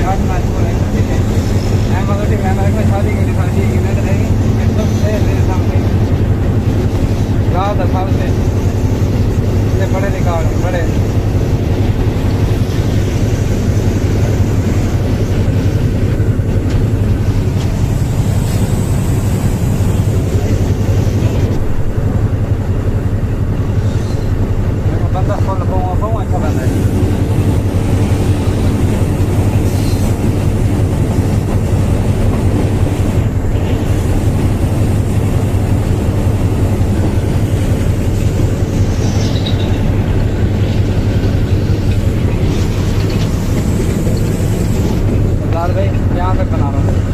आज मैच को नहीं ठीक है मैं मतलब ठीक है मैं शादी की नहीं रहेगी एकदम से सामने रात साल से बड़े रिकॉर्ड बड़े बंदा फुल पाऊँ अच्छा बंदा है भाई यहाँ तक बना रहा हूँ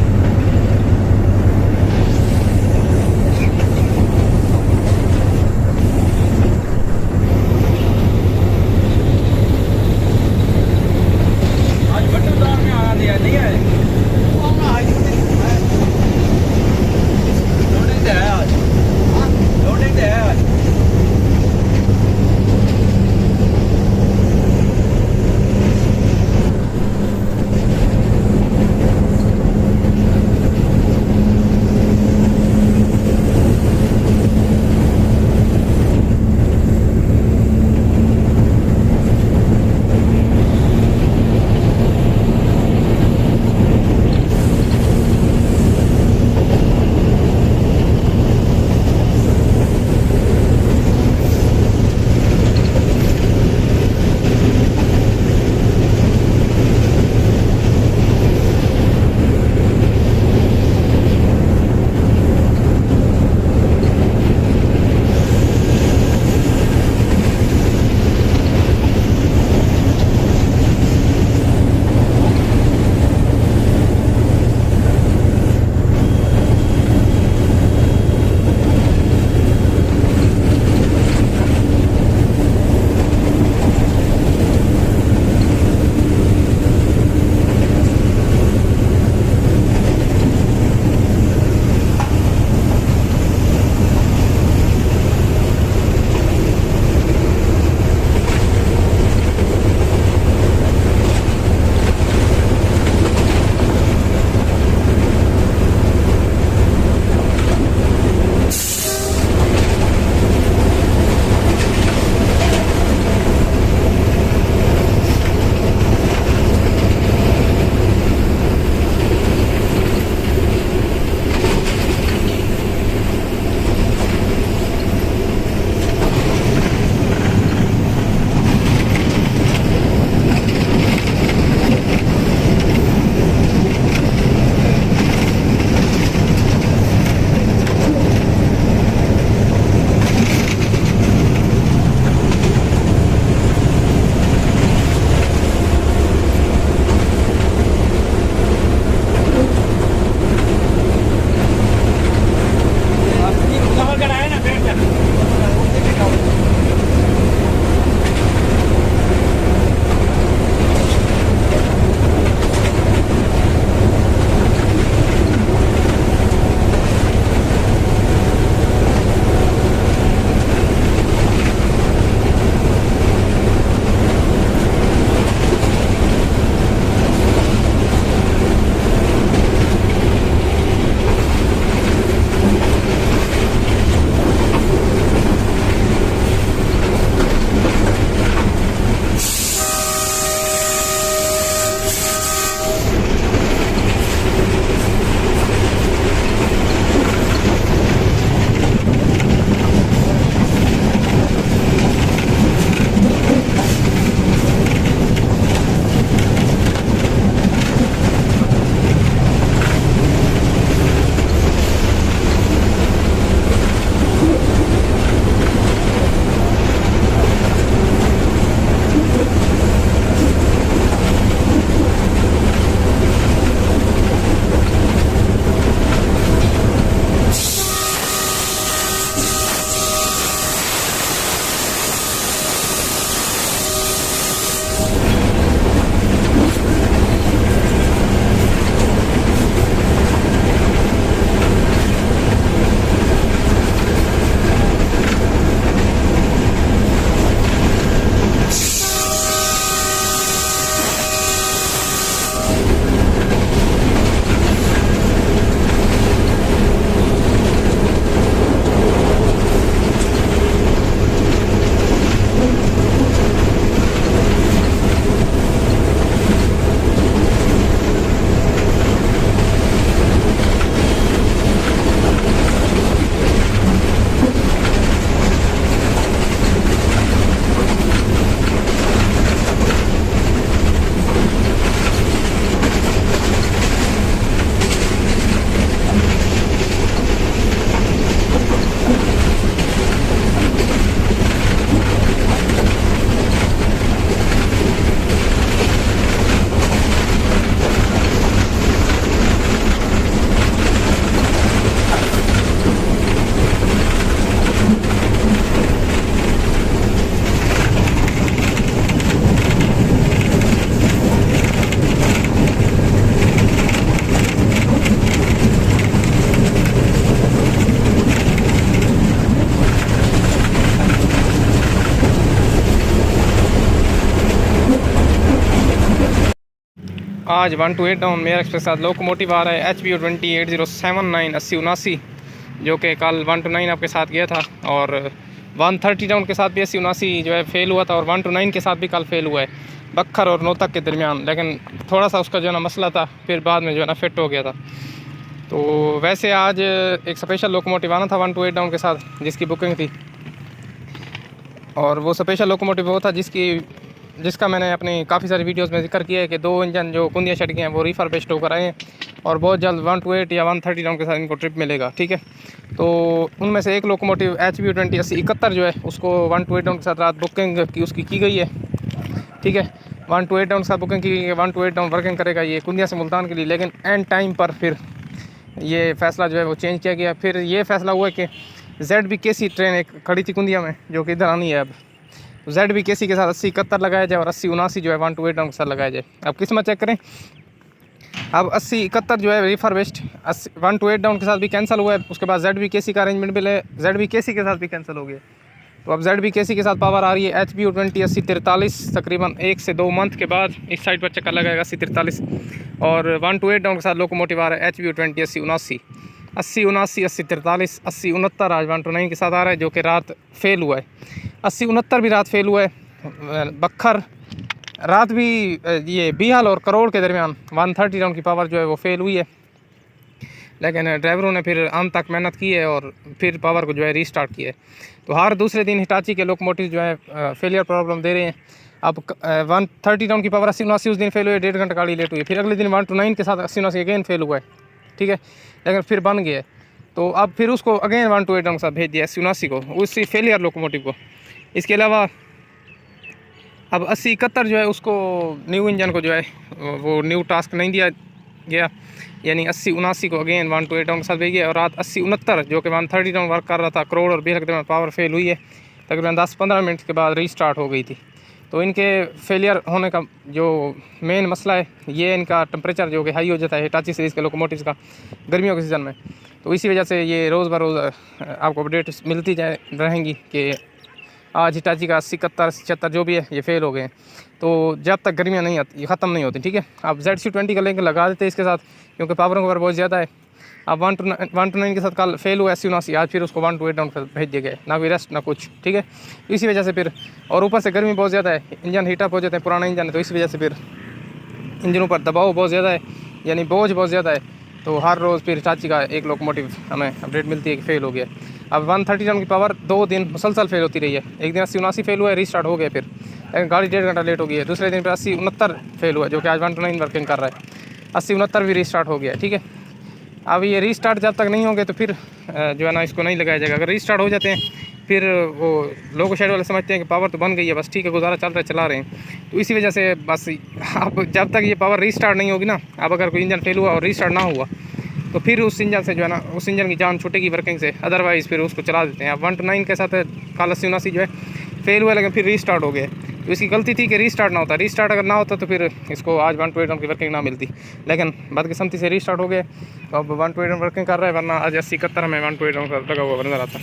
आज 128 डाउन मेयर एक्सप्रेस के साथ लोकोमोटिव आ रहा है HBO 208079 8079, जो कि कल 129 आपके साथ गया था, और 130 डाउन के साथ भी 8079 जो है फेल हुआ था, और 129 के साथ भी कल फेल हुआ है बखर और नोतक के दरमियान। लेकिन थोड़ा सा उसका जो है ना मसला था, फिर बाद में जो है ना फिट हो गया था। तो वैसे आज एक स्पेशल लोकोमोटिव आना था 128 डाउन के साथ, जिसकी बुकिंग थी, और वो स्पेशल लोकोमोटिव वो था जिसका मैंने अपनी काफ़ी सारी वीडियोस में जिक्र किया है कि 2 इंजन जो कुंदिया शट के हैं वो रिफर्बिश्ड होकर आए हैं, और बहुत जल्द 128 या 130 डाउन के साथ इनको ट्रिप मिलेगा। ठीक है, तो उनमें से एक लोकोमोटिव HBO 208071 जो है उसको 128 डाउन के साथ रात बुकिंग की गई है। ठीक है, 128 डाउन के साथ बुकिंग की गई है। 128 डाउन वर्किंग करेगा ये कुंदिया से मुल्तान के लिए, लेकिन एंड टाइम पर फिर ये फ़ैसला जो है वो चेंज किया गया। फिर ये फ़ैसला हुआ कि ZBKC ट्रेन एक खड़ी थी कुंदिया में, जो कि इधर आनी है, अब ZBKC के साथ 8071 लगाया जाए और 8079 जो है 128 डाउन के साथ लगाया जाए। अब किस्मत चेक करें, अब 8071 जो है रिफर्बिश्ड 128 डाउन के साथ भी कैंसिल हुआ है। उसके बाद ZBKC का अरेंजमेंट भी ZBKC के साथ भी कैंसिल हो गया। तो अब ZBKC के साथ पावर आ रही है HBO 208043, तकरीबन 1 से 2 मंथ के बाद इस साइड पर चक्कर लगाएगा 8043, और 128 डाउन के साथ लोकोमोटिव आ रहा है HBO 208079 8079 8043 8069 आज 129 के साथ आ रहा है, जो कि रात फेल हुआ है। 8069 भी रात फेल हुआ है बखर, रात भी ये बिहाल और करोड़ के दरमियान 130 डाउन की पावर जो है वो फेल हुई है, लेकिन ड्राइवरों ने फिर अंत तक मेहनत की है और फिर पावर को जो है रीस्टार्ट किया है। तो हर दूसरे दिन हिटाची के लोकोमोटिव जो है फेलियर प्रॉब्लम दे रहे हैं। अब 130 डाउन की पावर 8079 उस दिन फेल हुई है, 1.5 घंटा गाड़ी लेट हुई है। फिर अगले दिन 129 के साथ 8079 अगेन फेल हुआ है। ठीक है, लेकिन फिर बन गया है, तो अब फिर उसको अगेन 128 डाउन के साथ भेज दिया 8079 को, उसी फेलियर लोकोमोटिव को। इसके अलावा अब 8071 जो है उसको न्यू इंजन को जो है वो न्यू टास्क नहीं दिया गया, यानी 8079 को अगेन 128 डाउन के साथ भेज गया, और रात 8069 जो कि 130 डाउन वर्क कर रहा था करोड़ और 20 के दरमियान पावर फेल हुई है, तकरीबन 10-15 मिनट के बाद रीस्टार्ट हो गई थी। तो इनके फेलियर होने का जो मेन मसला है ये इनका टेम्परेचर जो कि हाई हो जाता है हिटाची सीरीज़ के लोकोमोटिव्स का गर्मियों के सीज़न में। तो इसी वजह से ये रोज़ बरोज़ आपको अपडेट मिलती रहेंगी कि आज हिटाची का 8071 76 जो भी है ये फेल हो गए हैं। तो जब तक गर्मियाँ नहीं आती, ख़त्म नहीं होती। ठीक है, आप ZC20 का लिंक लगा देते हैं इसके साथ, क्योंकि पावर ओवर बहुत ज़्यादा है। अब 129 के साथ कल फेल हुआ 8079, आज फिर उसको 128 डाउन पर भेज दिया गया, ना कोई रेस्ट ना कुछ। ठीक है, इसी वजह से फिर, और ऊपर से गर्मी बहुत ज़्यादा है, इंजन हीटअप हो जाते हैं, पुराना इंजन है, तो इसी वजह से फिर इंजनों पर दबाव बहुत ज़्यादा है, यानी बोझ बहुत ज़्यादा है। तो हर रोज़ फिर हिटाची का एक लोकोमोटिव हमें अपडेट मिलती है कि फेल हो गया। अब 130 डाउन की पावर 2 दिन मुसलसल फेल होती रही है। एक दिन 8079 फेल हुआ है, रीस्टार्ट हो गया फिर, लेकिन गाड़ी 1.5 घंटा लेट हो गई है। दूसरे दिन फिर 8069 फेल हुआ है, जो कि आज 129 वर्किंग कर रहा है। 8069 भी रीस्टार्ट हो गया है। ठीक है, अब ये रीस्टार्ट जब तक नहीं होंगे तो फिर जो है ना इसको नहीं लगाया जाएगा। अगर रीस्टार्ट हो जाते हैं फिर वो लोगो शेड वाले समझते हैं कि पावर तो बन गई है, बस ठीक है गुजारा चल रहा है, चला रहे हैं। तो इसी वजह से बस अब जब तक ये पावर रीस्टार्ट नहीं होगी ना, अब अगर कोई इंजन फेल हुआ और रीस्टार्ट ना हुआ तो फिर उस इंजन से जो है ना उस इंजन की जान छूटेगी वर्किंग से, अदरवाइज़ फिर उसको चला देते हैं। अब 129 के साथ कल 8079 जो है फेल हुआ, लेकिन फिर रीस्टार्ट हो गया। तो इसकी गलती थी कि रीस्टार्ट ना होता, रीस्टार्ट अगर ना होता तो फिर इसको आज 128 डाउन की वर्किंग ना मिलती, लेकिन बदकिस्मती से रीस्टार्ट हो गया। तो अब 128 डाउन वर्किंग कर रहा है, वरना आज 8071 में 128 डाउन का लगा हुआ नजर आता।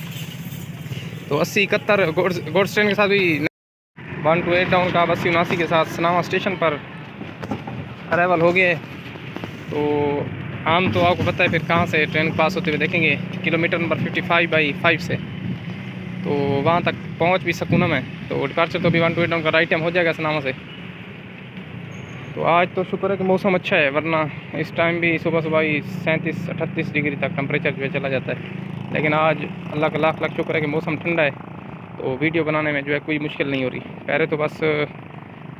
तो 8071 गोड्स ट्रेन के साथ भी 128 डाउन का 8079 के साथ सनामा स्टेशन पर अराइवल हो गया। तो आम तो आपको पता है फिर कहाँ से ट्रेन पास होते हुए देखेंगे, किलोमीटर नंबर 55/5 से, तो वहाँ तक पहुँच भी सकूँ ना मैं। तो डिपार्चर तो भी 128 डाउन का राइट टाइम हो जाएगा सनामा से। तो आज तो शुक्र है कि मौसम अच्छा है, वरना इस टाइम भी सुबह सुबह ही 37-38 डिग्री तक टेम्परेचर जो है चला जाता है। लेकिन आज अल्लाह का लाख लाख शुक्र है कि मौसम ठंडा है, तो वीडियो बनाने में जो है कोई मुश्किल नहीं हो रही। पहले तो बस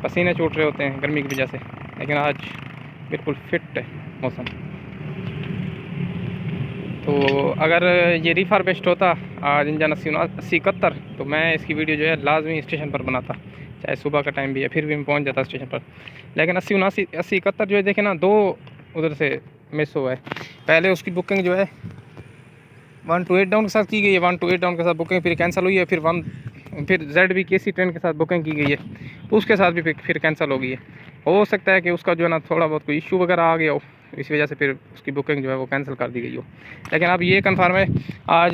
पसीने छूट रहे होते हैं गर्मी की वजह से, लेकिन आज बिल्कुल फिट है मौसम। तो अगर ये रिफर्बिश्ड होता आज इंजन 8071 तो मैं इसकी वीडियो जो है लाजमी स्टेशन पर बनाता, चाहे सुबह का टाइम भी है, फिर भी मैं पहुंच जाता स्टेशन पर। लेकिन 8071 जो है देखे ना, 2 उधर से मिस हुआ है। पहले उसकी बुकिंग जो है 128 डाउन के साथ की गई है, 128 डाउन के साथ बुकिंग फिर कैंसिल हुई है, फिर ZBKC ट्रेन के साथ बुकिंग की गई है, उसके साथ भी फिर कैंसिल हो गई है। हो सकता है कि उसका जो है ना थोड़ा बहुत कोई इशू वगैरह आ गया हो, इस वजह से फिर उसकी बुकिंग जो है वो कैंसिल कर दी गई हो। लेकिन अब ये कन्फर्म है, आज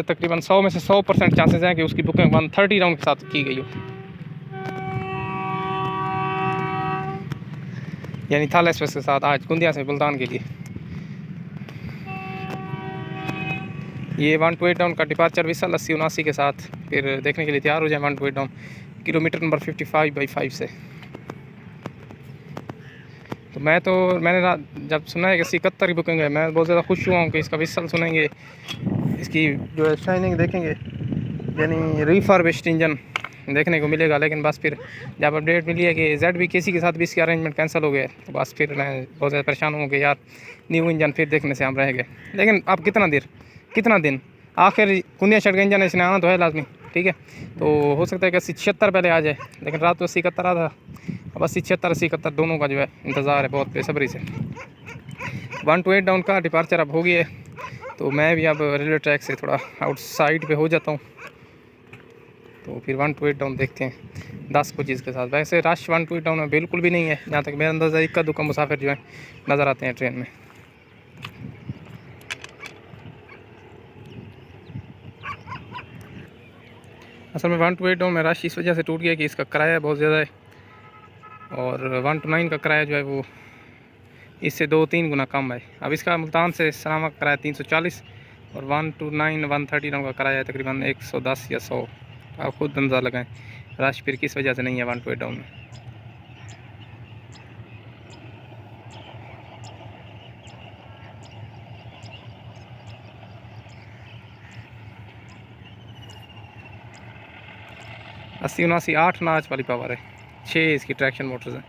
तकरीबन 100 में से 100% चांसेस हैं कि उसकी बुकिंग 130 डाउन के साथ की गई हो। यानी थाला एक्सप्रेस के साथ आज कुंदिया से मुल्तान के लिए। ये 128 डाउन का डिपार्चर विसल 80-79 के साथ फिर देखने के लिए तैयार हो जाए 128 डाउन किलोमीटर नंबर 55/5 से। तो मैंने जब सुना है कि 71 की बुकिंग है, मैं बहुत ज़्यादा खुश हुआ हूँ कि इसका विसल सुनेंगे, इसकी जो है शाइनिंग देखेंगे, यानी रिफर्बिश्ड इंजन देखने को मिलेगा। लेकिन बस फिर जब अपडेट मिली है कि ZVKC के साथ भी इसकी अरेंजमेंट कैंसिल हो गए, तो बस फिर मैं बहुत ज़्यादा परेशान हूँ कि यार न्यू इंजन फिर देखने से हम रह गए। लेकिन अब कितना दिन आखिर कुंदिया शट का इंजन इसने आना तो है लाजमी, ठीक है। तो हो सकता है कि 80-76 पहले आ जाए, लेकिन रात को 80-71 आ था। अब 80-76-81 दोनों का जो है इंतज़ार है बहुत बेसब्री से। 128 डाउन का डिपार्चर अब हो गया है, तो मैं भी अब रेलवे ट्रैक से थोड़ा आउटसाइड पे हो जाता हूँ। तो फिर 128 डाउन देखते हैं 10 कोचेज़ के साथ। वैसे रश 128 डाउन में बिल्कुल भी नहीं है, जहाँ तक मेरा अंदाज़ा इक्का दुक्का मुसाफिर जो है नज़र आते हैं ट्रेन में। असल में 128 डाउन में रश इस वजह से टूट गया कि इसका किराया बहुत ज़्यादा है, और 129 का किराया जो है वो इससे 2-3 गुना कम है। अब इसका मुल्तान से सनामा का किराया 340 और 129 130 डाउन का किराया है तकरीबन 110 या 100। आप खुद अंदाज़ा लगाएं रश फिर किस वजह से नहीं है 128 डाउन में। अस्सी 79 8 नाच वाली पावर है, 6 इसकी ट्रैक्शन मोटर्स हैं,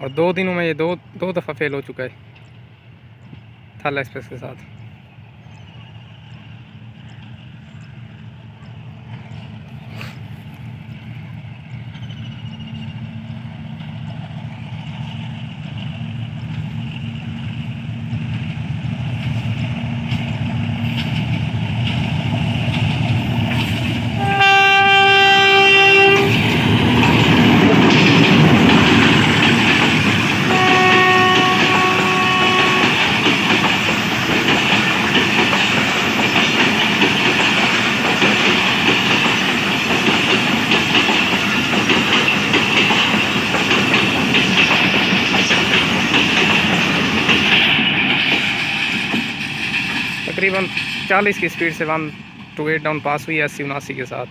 और 2 दिनों में ये दो दफ़ा फेल हो चुका है थाला एक्सप्रेस के साथ। तकरीबन 40 की स्पीड से 128 डाउन पास हुई है 80-79 के साथ।